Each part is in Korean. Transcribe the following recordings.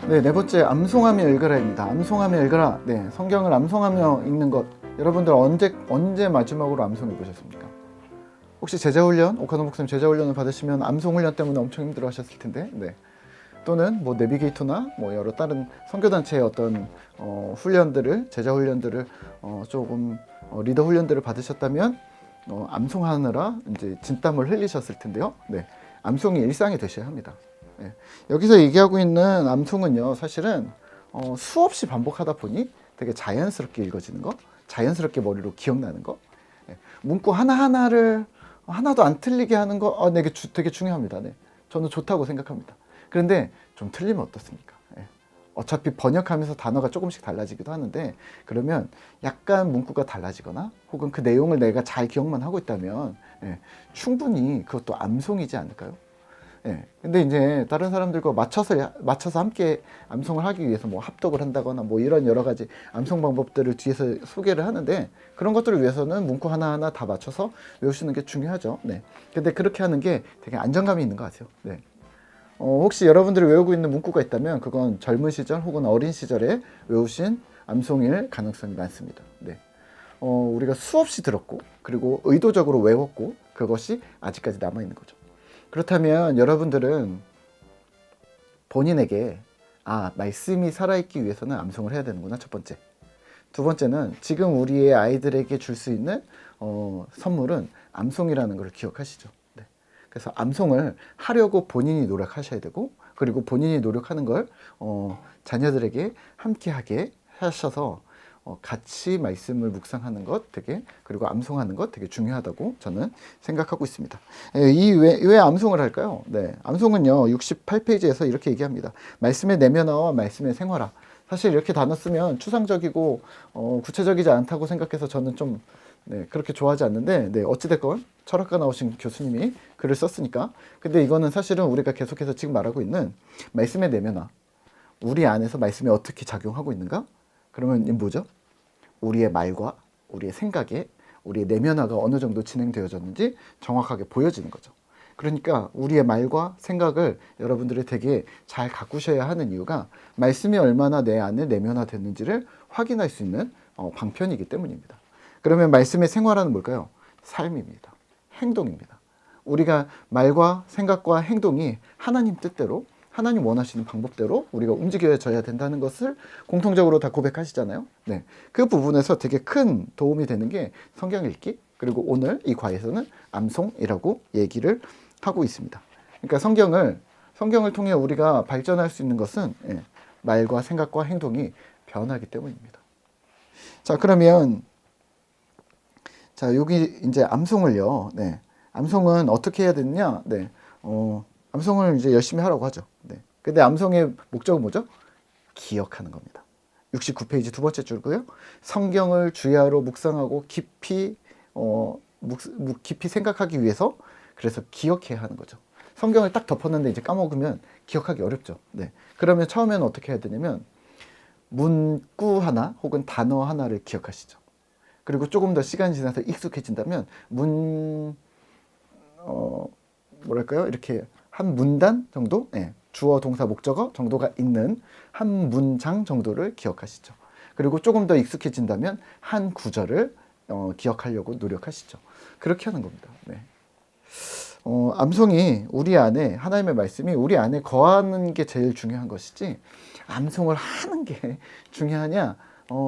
네, 네 번째 암송하며 읽으라입니다. 암송하며 읽으라. 네, 성경을 암송하며 읽는 것. 여러분들 언제 마지막으로 암송해 보셨습니까? 혹시 제자훈련, 오카노 목사님 제자훈련을 받으시면 암송훈련 때문에 엄청 힘들어하셨을 텐데, 네. 또는 뭐 내비게이터나 뭐 여러 다른 선교단체의 어떤 제자훈련들을 조금 리더 훈련들을 받으셨다면 암송하느라 이제 진땀을 흘리셨을 텐데요. 네, 암송이 일상이 되셔야 합니다. 네. 여기서 얘기하고 있는 암송은요, 사실은 수없이 반복하다 보니 되게 자연스럽게 읽어지는 거, 자연스럽게 머리로 기억나는 거, 네. 문구 하나하나를 하나도 안 틀리게 하는 거, 네, 되게 중요합니다. 네. 저는 좋다고 생각합니다. 그런데 좀 틀리면 어떻습니까? 예. 어차피 번역하면서 단어가 조금씩 달라지기도 하는데, 그러면 약간 문구가 달라지거나 혹은 그 내용을 내가 잘 기억만 하고 있다면 충분히 그것도 암송이지 않을까요? 근데 이제 다른 사람들과 맞춰서 함께 암송을 하기 위해서 뭐 합독을 한다거나 뭐 이런 여러 가지 암송 방법들을 뒤에서 소개를 하는데, 그런 것들을 위해서는 문구 하나하나 다 맞춰서 외우시는 게 중요하죠. 네. 근데 그렇게 하는 게 되게 안정감이 있는 것 같아요. 네. 혹시 여러분들이 외우고 있는 문구가 있다면 그건 젊은 시절 혹은 어린 시절에 외우신 암송일 가능성이 많습니다. 네. 우리가 수없이 들었고 그리고 의도적으로 외웠고 그것이 아직까지 남아있는 거죠. 그렇다면 여러분들은 본인에게 말씀이 살아있기 위해서는 암송을 해야 되는구나, 첫 번째. 두 번째는 지금 우리의 아이들에게 줄 수 있는 선물은 암송이라는 걸 기억하시죠. 네. 그래서 암송을 하려고 본인이 노력하셔야 되고, 그리고 본인이 노력하는 걸 자녀들에게 함께하게 하셔서 같이 말씀을 묵상하는 것 그리고 암송하는 것 되게 중요하다고 저는 생각하고 있습니다. 왜 암송을 할까요? 네, 암송은요 68페이지에서 이렇게 얘기합니다. 말씀의 내면화와 말씀의 생활화. 사실 이렇게 단어 쓰면 추상적이고 구체적이지 않다고 생각해서 저는 좀 그렇게 좋아하지 않는데, 어찌됐건 철학과 나오신 교수님이 글을 썼으니까. 근데 이거는 사실은 우리가 계속해서 지금 말하고 있는 말씀의 내면화, 우리 안에서 말씀이 어떻게 작용하고 있는가? 그러면 이 뭐죠? 우리의 말과 우리의 생각에 우리의 내면화가 어느 정도 진행되어졌는지 정확하게 보여지는 거죠. 그러니까 우리의 말과 생각을 여러분들이 되게 잘 가꾸셔야 하는 이유가 말씀이 얼마나 내 안에 내면화됐는지를 확인할 수 있는 방편이기 때문입니다. 그러면 말씀의 생활화는 뭘까요? 삶입니다. 행동입니다. 우리가 말과 생각과 행동이 하나님 뜻대로, 하나님 원하시는 방법대로 우리가 움직여져야 된다는 것을 공통적으로 다 고백하시잖아요. 네, 그 부분에서 되게 큰 도움이 되는 게 성경 읽기, 그리고 오늘 이 과에서는 암송이라고 얘기를 하고 있습니다. 그러니까 성경을 통해 우리가 발전할 수 있는 것은 말과 생각과 행동이 변하기 때문입니다. 자, 그러면 여기 이제 암송을요. 네. 암송은 어떻게 해야 되느냐? 네. 암송을 이제 열심히 하라고 하죠. 네. 근데 암송의 목적은 뭐죠? 기억하는 겁니다. 69페이지 두 번째 줄고요. 성경을 주야로 묵상하고 깊이 생각하기 위해서, 그래서 기억해야 하는 거죠. 성경을 딱 덮었는데 이제 까먹으면 기억하기 어렵죠. 네. 그러면 처음에는 어떻게 해야 되냐면 문구 하나 혹은 단어 하나를 기억하시죠. 그리고 조금 더 시간이 지나서 익숙해진다면 뭐랄까요? 이렇게 한 문단 정도? 주어, 동사, 목적어 정도가 있는 한 문장 정도를 기억하시죠. 그리고 조금 더 익숙해진다면 한 구절을 기억하려고 노력하시죠. 그렇게 하는 겁니다. 네. 암송이 우리 안에, 하나님의 말씀이 우리 안에 거하는 게 제일 중요한 것이지, 암송을 하는 게 중요하냐?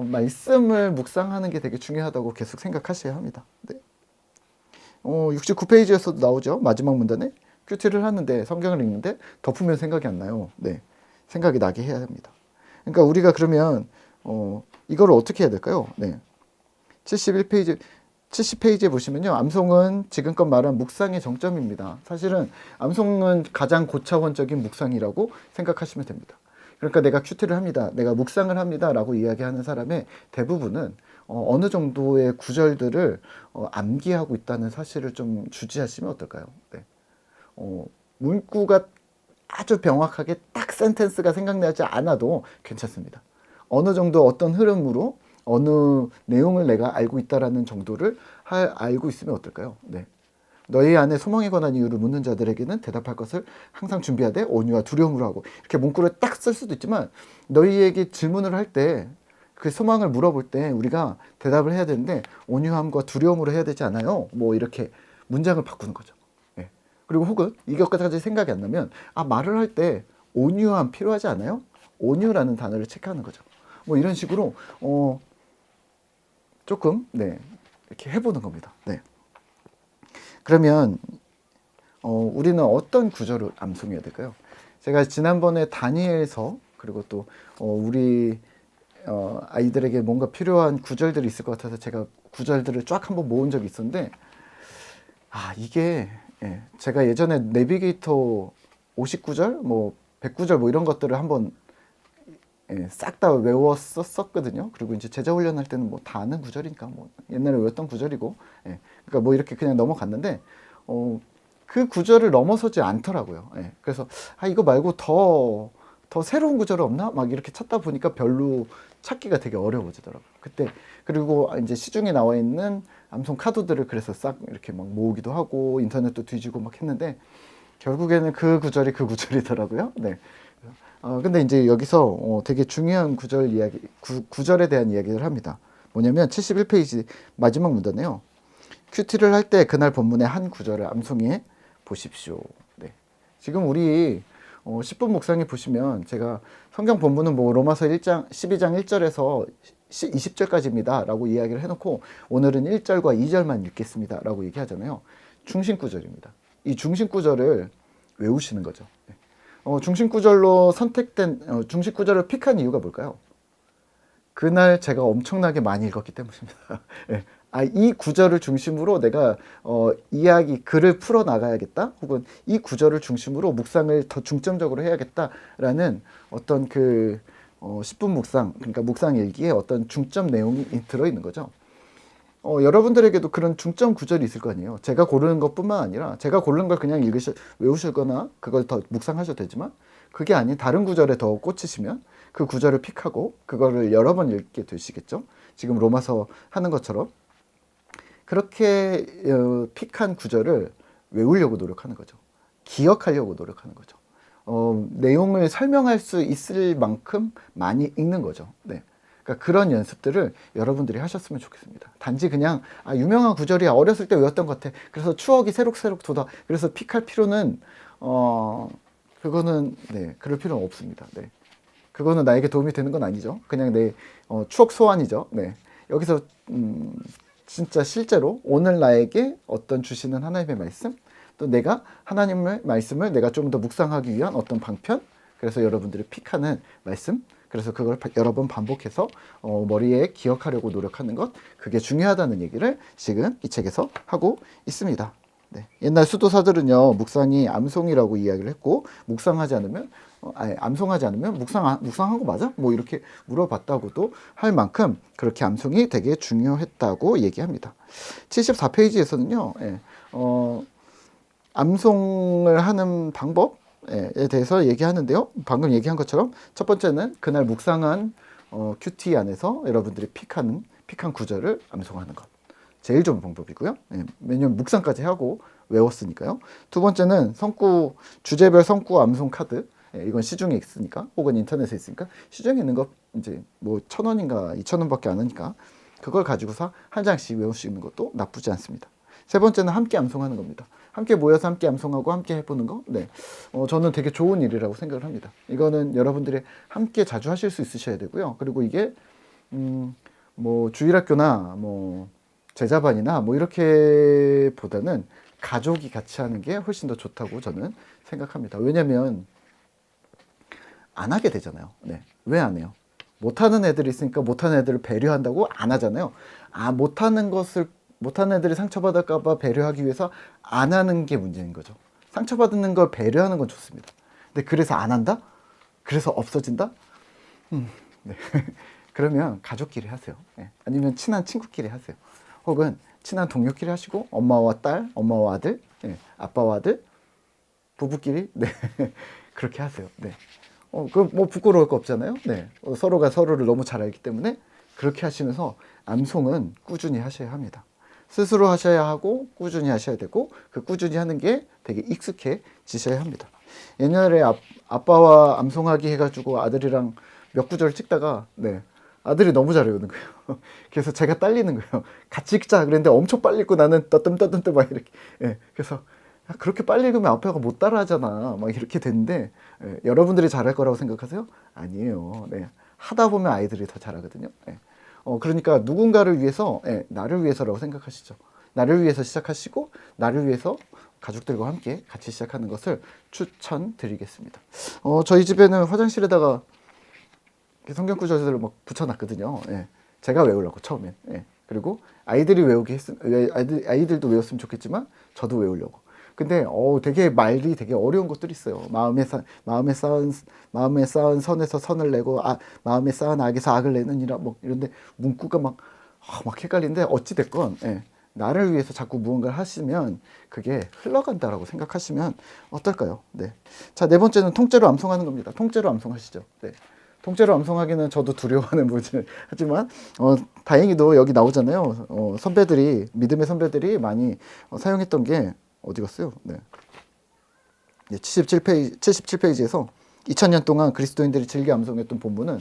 말씀을 묵상하는 게 되게 중요하다고 계속 생각하셔야 합니다. 네. 69페이지에서도 나오죠. 마지막 문단에 큐티를 하는데, 성경을 읽는데 덮으면 생각이 안 나요. 네, 생각이 나게 해야 합니다. 그러니까 우리가 그러면 이거를 어떻게 해야 될까요? 네, 70페이지에 보시면요, 암송은 지금껏 말한 묵상의 정점입니다. 사실은 암송은 가장 고차원적인 묵상이라고 생각하시면 됩니다. 그러니까 내가 큐티를 합니다, 내가 묵상을 합니다 라고 이야기하는 사람의 대부분은 어느 정도의 구절들을 암기하고 있다는 사실을 좀 주지하시면 어떨까요? 네. 문구가 아주 명확하게 딱 센텐스가 생각나지 않아도 괜찮습니다. 어느 정도 어떤 흐름으로 어느 내용을 내가 알고 있다라는 정도를 알고 있으면 어떨까요? 네. 너희 안에 소망에 관한 이유를 묻는 자들에게는 대답할 것을 항상 준비하되 온유와 두려움으로 하고, 이렇게 문구를 딱 쓸 수도 있지만 너희에게 질문을 할 때 그 소망을 물어볼 때 우리가 대답을 해야 되는데 온유함과 두려움으로 해야 되지 않아요? 뭐 이렇게 문장을 바꾸는 거죠. 예. 그리고 혹은 이것까지 생각이 안 나면 말을 할 때 온유함 필요하지 않아요? 온유라는 단어를 체크하는 거죠. 뭐 이런 식으로 조금 이렇게 해보는 겁니다. 네. 그러면 우리는 어떤 구절을 암송해야 될까요? 제가 지난번에 다니엘서 그리고 또 우리 아이들에게 뭔가 필요한 구절들이 있을 것 같아서 제가 구절들을 쫙 한번 모은 적이 있었는데 이게 제가 예전에 내비게이터 59절 뭐 109절 뭐 이런 것들을 한번 싹 다 외웠었거든요. 그리고 이제 제자 훈련할 때는 뭐 다 아는 구절이니까 뭐 옛날에 외웠던 구절이고, 그러니까 뭐 이렇게 그냥 넘어갔는데 그 구절을 넘어서지 않더라고요. 그래서 이거 말고 더 새로운 구절이 없나? 막 이렇게 찾다 보니까 별로 찾기가 되게 어려워지더라고요. 그때 그리고 이제 시중에 나와 있는 암송 카드들을 그래서 싹 이렇게 막 모으기도 하고 인터넷도 뒤지고 막 했는데 결국에는 그 구절이 그 구절이더라고요. 네. 근데 이제 여기서 되게 중요한 구절에 대한 이야기를 합니다. 뭐냐면 71페이지 마지막 문단에요. 큐티를 할 때 그날 본문의 한 구절을 암송해 보십시오. 네. 지금 우리 10분 묵상에 보시면 제가 성경 본문은 뭐 로마서 1장 12장 1절에서 20절까지입니다 라고 이야기를 해놓고 오늘은 1절과 2절만 읽겠습니다 라고 얘기하잖아요. 중심 구절입니다. 이 중심 구절을 외우시는 거죠. 중심 구절로 선택된 중심 구절을 픽한 이유가 뭘까요? 그날 제가 엄청나게 많이 읽었기 때문입니다. 이 구절을 중심으로 내가 글을 풀어 나가야겠다, 혹은 이 구절을 중심으로 묵상을 더 중점적으로 해야겠다라는 어떤 10분 묵상, 그러니까 묵상 일기에 어떤 중점 내용이 들어있는 거죠. 여러분들에게도 그런 중점 구절이 있을 거 아니에요. 제가 고르는 것뿐만 아니라 제가 고르는 걸 그냥 외우시거나 그걸 더 묵상하셔도 되지만, 그게 아닌 다른 구절에 더 꽂히시면 그 구절을 픽하고 그거를 여러 번 읽게 되시겠죠. 지금 로마서 하는 것처럼 그렇게 픽한 구절을 외우려고 노력하는 거죠. 기억하려고 노력하는 거죠. 내용을 설명할 수 있을 만큼 많이 읽는 거죠. 네. 그러니까 그런 연습들을 여러분들이 하셨으면 좋겠습니다. 단지 그냥 유명한 구절이야, 어렸을 때 외웠던 것 같아, 그래서 추억이 새록새록 돋아, 그래서 픽할 필요는 그거는 그럴 필요는 없습니다. 네. 그거는 나에게 도움이 되는 건 아니죠. 그냥 내 추억 소환이죠. 네. 여기서 진짜 실제로 오늘 나에게 어떤 주시는 하나님의 말씀, 또 내가 하나님의 말씀을 내가 좀 더 묵상하기 위한 어떤 방편, 그래서 여러분들이 픽하는 말씀, 그래서 그걸 여러 번 반복해서 머리에 기억하려고 노력하는 것, 그게 중요하다는 얘기를 지금 이 책에서 하고 있습니다. 네. 옛날 수도사들은요, 묵상이 암송이라고 이야기를 했고, 묵상하지 않으면 암송하지 않으면 묵상한 거 맞아? 뭐 이렇게 물어봤다고도 할 만큼 그렇게 암송이 되게 중요했다고 얘기합니다. 74페이지에서는요, 암송을 하는 방법에 대해서 얘기하는데요. 방금 얘기한 것처럼 첫 번째는 그날 묵상한 큐티 안에서 여러분들이 픽한 구절을 암송하는 것. 제일 좋은 방법이고요. 왜냐면 묵상까지 하고 외웠으니까요. 두 번째는 주제별 성구 암송 카드. 이건 시중에 있으니까, 혹은 인터넷에 있으니까, 시중에 있는 거 이제 뭐 1,000원인가 2,000원밖에 안 하니까 그걸 가지고서 한 장씩 외우시는 것도 나쁘지 않습니다. 세 번째는 함께 암송하는 겁니다. 함께 모여서 함께 암송하고 함께 해보는 거. 네. 저는 되게 좋은 일이라고 생각을 합니다. 이거는 여러분들이 함께 자주 하실 수 있으셔야 되고요. 그리고 이게 뭐 주일학교나 뭐 제자반이나 뭐 이렇게 보다는 가족이 같이 하는 게 훨씬 더 좋다고 저는 생각합니다. 왜냐면 안 하게 되잖아요. 네. 왜 안 해요? 못하는 애들이 있으니까 못하는 애들을 배려한다고 안 하잖아요. 못하는 애들이 상처받을까봐 배려하기 위해서 안 하는 게 문제인 거죠. 상처받는 걸 배려하는 건 좋습니다. 근데 그래서 안 한다? 그래서 없어진다? 네. 그러면 가족끼리 하세요. 네. 아니면 친한 친구끼리 하세요. 혹은 친한 동료끼리 하시고, 엄마와 딸, 엄마와 아들, 아빠와 아들, 부부끼리, 그렇게 하세요. 네. 뭐 부끄러울 거 없잖아요. 네. 서로가 서로를 너무 잘 알기 때문에 그렇게 하시면서 암송은 꾸준히 하셔야 합니다. 스스로 하셔야 하고 꾸준히 하셔야 되고 그 꾸준히 하는 게 되게 익숙해지셔야 합니다. 옛날에 아빠와 암송하기 해가지고 아들이랑 몇 구절 찍다가 아들이 너무 잘 외우는 거예요. 그래서 제가 딸리는 거예요. 같이 읽자 그랬는데 엄청 빨리 읽고 나는 떠듬떠듬떠 막 이렇게. 그래서 그렇게 빨리 읽으면 아빠가 못 따라하잖아. 막 이렇게 됐는데 여러분들이 잘할 거라고 생각하세요? 아니에요. 하다 보면 아이들이 더 잘하거든요. 그러니까 누군가를 위해서, 나를 위해서라고 생각하시죠. 나를 위해서 시작하시고 나를 위해서 가족들과 함께 같이 시작하는 것을 추천드리겠습니다. 저희 집에는 화장실에다가 성경 구절을 막 붙여놨거든요. 제가 외우려고 처음엔. 그리고 아이들이 아이들도 외웠으면 좋겠지만 저도 외우려고. 근데 되게 말이 되게 어려운 것들이 있어요. 마음에 쌓은 선에서 선을 내고 마음에 쌓은 악에서 악을 내느니라 뭐 이런데 문구가 막 헷갈리는데 어찌 됐건 나를 위해서 자꾸 무언가를 하시면 그게 흘러간다라고 생각하시면 어떨까요? 자, 네 번째는 통째로 암송하는 겁니다. 통째로 암송하시죠. 통째로 암송하기는 저도 두려워하는 부분 하지만 다행히도 여기 나오잖아요. 믿음의 선배들이 많이 사용했던 게 어디 갔어요? 77페이지에서 2000년 동안 그리스도인들이 즐겨 암송했던 본문은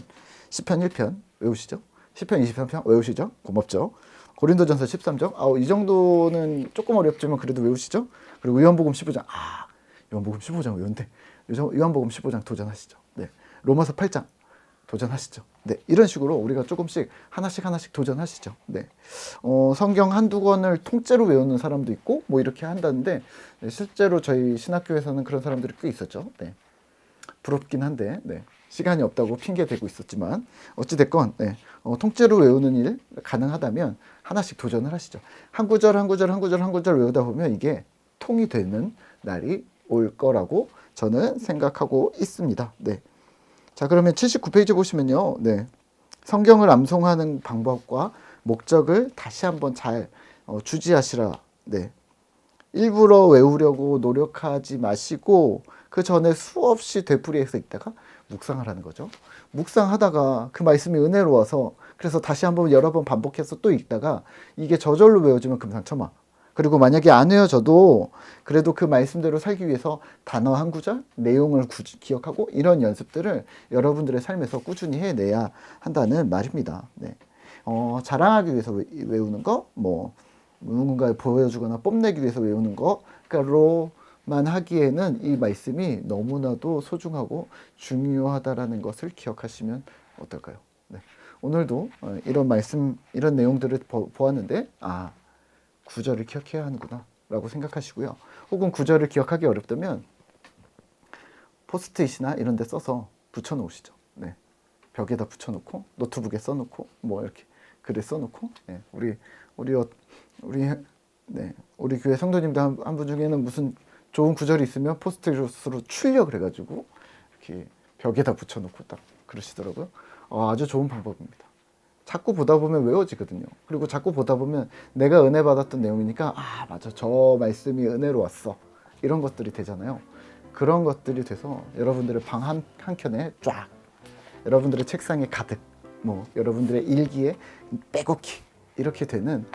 시편 1편 외우시죠? 시편 23편 외우시죠? 고맙죠? 고린도전서 13장 이 정도는 조금 어렵지만 그래도 외우시죠? 그리고 요한복음 15장 요한복음 15장 외운데 요한복음 15장 도전하시죠? 로마서 8장 도전하시죠. 이런 식으로 우리가 조금씩 하나씩 도전하시죠. 성경 한두 권을 통째로 외우는 사람도 있고 뭐 이렇게 한다는데 실제로 저희 신학교에서는 그런 사람들이 꽤 있었죠. 부럽긴 한데 시간이 없다고 핑계 대고 있었지만 어찌됐건 통째로 외우는 일 가능하다면 하나씩 도전을 하시죠. 한 구절 외우다 보면 이게 통이 되는 날이 올 거라고 저는 생각하고 있습니다. 자, 그러면 79페이지 보시면요. 성경을 암송하는 방법과 목적을 다시 한번 잘 주지하시라. 일부러 외우려고 노력하지 마시고 그 전에 수없이 되풀이해서 있다가 묵상을 하는 거죠. 묵상하다가 그 말씀이 은혜로워서 그래서 다시 한번 여러 번 반복해서 또 읽다가 이게 저절로 외워지면 금상첨화. 그리고 만약에 안 외워져도 그래도 그 말씀대로 살기 위해서 단어 한 구절, 내용을 기억하고 이런 연습들을 여러분들의 삶에서 꾸준히 해내야 한다는 말입니다. 자랑하기 위해서 외우는 거, 뭐 누군가에 보여주거나 뽐내기 위해서 외우는 거로만 하기에는 이 말씀이 너무나도 소중하고 중요하다라는 것을 기억하시면 어떨까요? 오늘도 이런 말씀, 이런 내용들을 보았는데 구절을 기억해야 하는구나 라고 생각하시고요. 혹은 구절을 기억하기 어렵다면 포스트잇이나 이런 데 써서 붙여 놓으시죠. 벽에다 붙여 놓고 노트북에 써 놓고 뭐 이렇게 글에 써 놓고 우리 교회 성도님들 한 분 중에는 무슨 좋은 구절이 있으면 포스트잇으로 출력 그래가지고 이렇게 벽에다 붙여 놓고 딱 그러시더라고요. 아주 좋은 방법입니다. 자꾸 보다 보면 외워지거든요. 그리고 자꾸 보다 보면 내가 은혜 받았던 내용이니까 맞아, 저 말씀이 은혜로웠어, 이런 것들이 되잖아요. 그런 것들이 돼서 여러분들의 방 한켠에 쫙, 여러분들의 책상에 가득, 뭐 여러분들의 일기에 빼곡히 이렇게 되는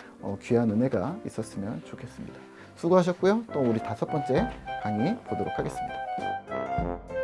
귀한 은혜가 있었으면 좋겠습니다. 수고하셨고요. 또 우리 5번째 강의 보도록 하겠습니다.